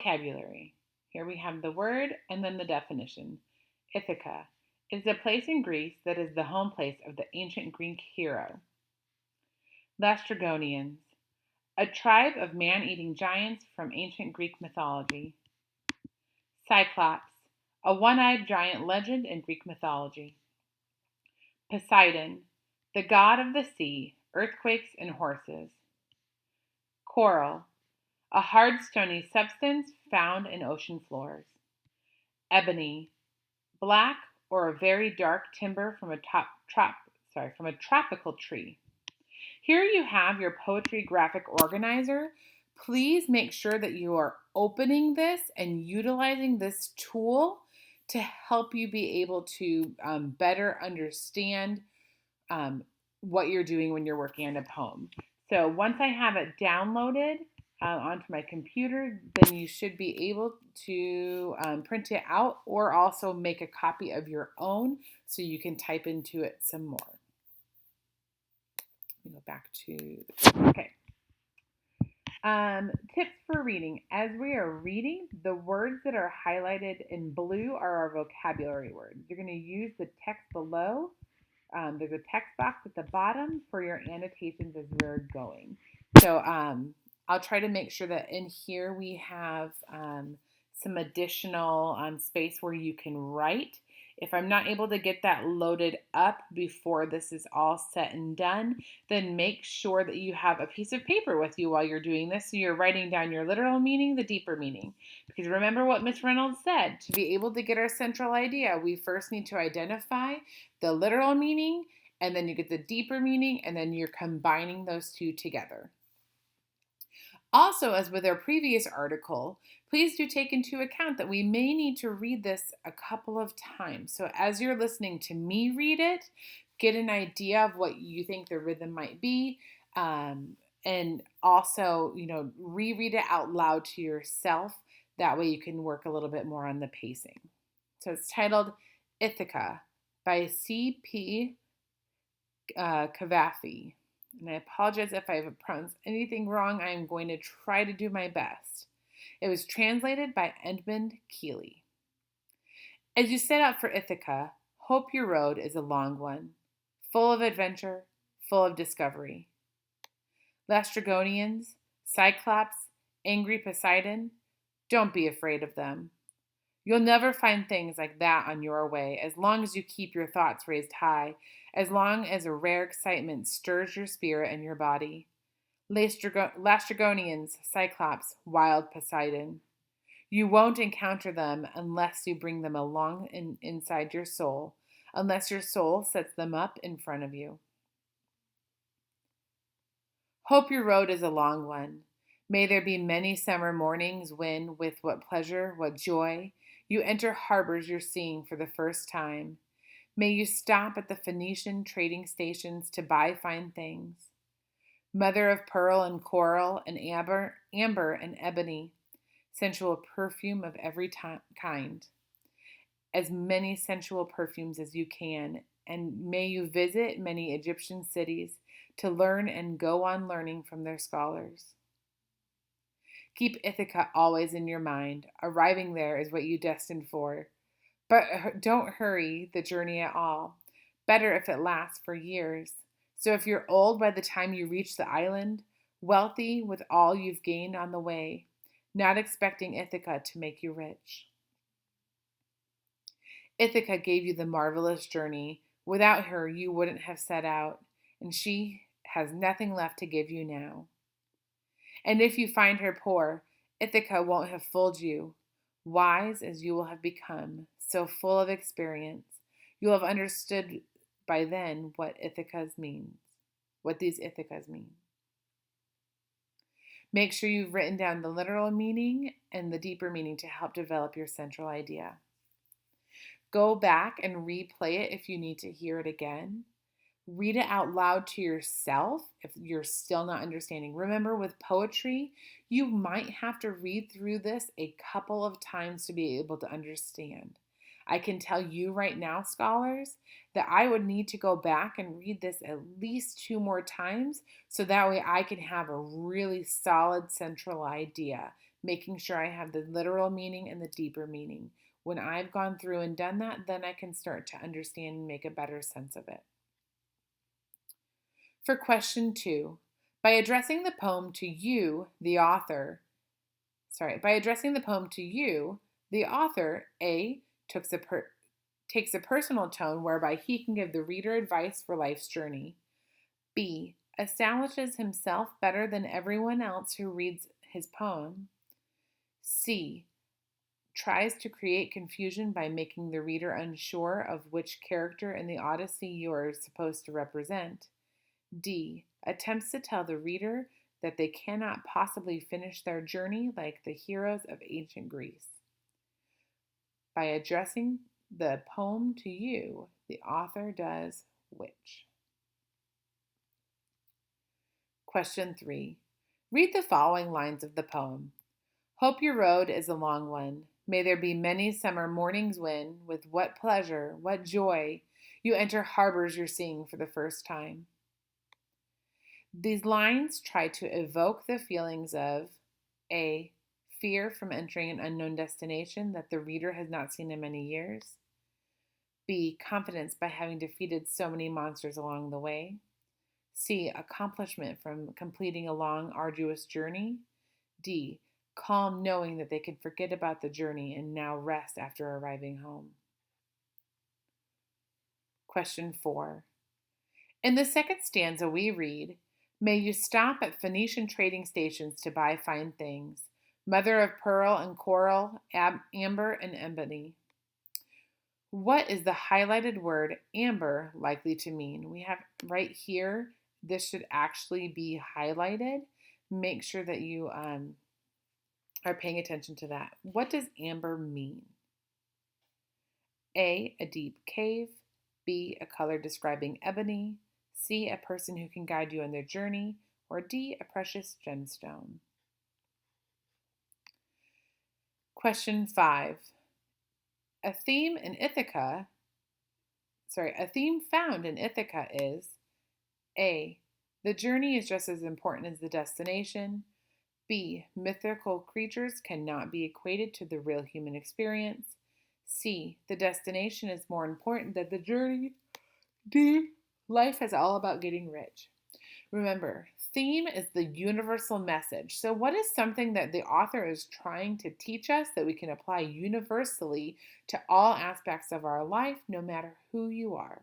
Vocabulary. Here we have the word and then the definition. Ithaca is a place in Greece that is the home place of the ancient Greek hero. Laestrygonians, a tribe of man-eating giants from ancient Greek mythology. Cyclops, a one-eyed giant legend in Greek mythology. Poseidon, the god of the sea, earthquakes, and horses. Coral, a hard stony substance found in ocean floors. Ebony, black or a very dark timber from a tropical tree. Here you have your poetry graphic organizer. Please make sure that you are opening this and utilizing this tool to help you be able to better understand what you're doing when you're working on a poem. So once I have it downloaded onto my computer, then you should be able to print it out or also make a copy of your own so you can type into it some more. Let me go back to, okay. Tips for reading. As we are reading, the words that are highlighted in blue are our vocabulary words. You're going to use the text below. There's a text box at the bottom for your annotations as we're going. So I'll try to make sure that in here we have some additional space where you can write. If I'm not able to get that loaded up before this is all set and done, then make sure that you have a piece of paper with you while you're doing this so you're writing down your literal meaning, the deeper meaning. Because remember what Miss Reynolds said, to be able to get our central idea, we first need to identify the literal meaning, and then you get the deeper meaning, and then you're combining those two together. Also, as with our previous article, please do take into account that we may need to read this a couple of times. So as you're listening to me read it, get an idea of what you think the rhythm might be. And also, reread it out loud to yourself. That way you can work a little bit more on the pacing. So it's titled Ithaca by C.P. Cavafy. And I apologize if I've pronounced anything wrong. I am going to try to do my best. It was translated by Edmund Keeley. As you set out for Ithaca, hope your road is a long one, full of adventure, full of discovery. Laestrygonians, Cyclops, angry Poseidon, don't be afraid of them. You'll never find things like that on your way as long as you keep your thoughts raised high, as long as a rare excitement stirs your spirit and your body. Laestrygonians, Cyclops, wild Poseidon. You won't encounter them unless you bring them along inside your soul, unless your soul sets them up in front of you. Hope your road is a long one. May there be many summer mornings when, with what pleasure, what joy, you enter harbors you're seeing for the first time. May you stop at the Phoenician trading stations to buy fine things. Mother of pearl and coral and amber and ebony, sensual perfume of every kind. As many sensual perfumes as you can, and may you visit many Egyptian cities to learn and go on learning from their scholars. Keep Ithaca always in your mind. Arriving there is what you destined for. But don't hurry the journey at all. Better if it lasts for years. So if you're old by the time you reach the island, wealthy with all you've gained on the way, not expecting Ithaca to make you rich. Ithaca gave you the marvelous journey. Without her, you wouldn't have set out, and she has nothing left to give you now. And if you find her poor, Ithaca won't have fooled you. Wise as you will have become, so full of experience, you'll have understood by then what these Ithacas mean. Make sure you've written down the literal meaning and the deeper meaning to help develop your central idea. Go back and replay it if you need to hear it again. Read it out loud to yourself if you're still not understanding. Remember, with poetry, you might have to read through this a couple of times to be able to understand. I can tell you right now, scholars, that I would need to go back and read this at least 2 more times so that way I can have a really solid central idea making sure I have the literal meaning and the deeper meaning. When I've gone through and done that, then I can start to understand and make a better sense of it. For question 2, by addressing the poem to you, the author, A, takes a personal tone whereby he can give the reader advice for life's journey. B, establishes himself better than everyone else who reads his poem. C, tries to create confusion by making the reader unsure of which character in the Odyssey you are supposed to represent. D, attempts to tell the reader that they cannot possibly finish their journey like the heroes of ancient Greece. By addressing the poem to you, the author does which? Question 3. Read the following lines of the poem. Hope your road is a long one. May there be many summer mornings when, with what pleasure, what joy, you enter harbors you're seeing for the first time. These lines try to evoke the feelings of A, fear from entering an unknown destination that the reader has not seen in many years. B, confidence by having defeated so many monsters along the way. C, accomplishment from completing a long, arduous journey. D, calm knowing that they can forget about the journey and now rest after arriving home. Question 4. In the second stanza we read, may you stop at Phoenician trading stations to buy fine things, mother of pearl and coral, amber and ebony. What is the highlighted word amber likely to mean? We have right here, this should actually be highlighted. Make sure that you are paying attention to that. What does amber mean? A, a deep cave. B, a color describing ebony. C, a person who can guide you on their journey. Or D, a precious gemstone. Question 5. A theme found in Ithaca is A, the journey is just as important as the destination. B, mythical creatures cannot be equated to the real human experience. C, the destination is more important than the journey. D, life is all about getting rich. Remember, theme is the universal message. So what is something that the author is trying to teach us that we can apply universally to all aspects of our life, no matter who you are?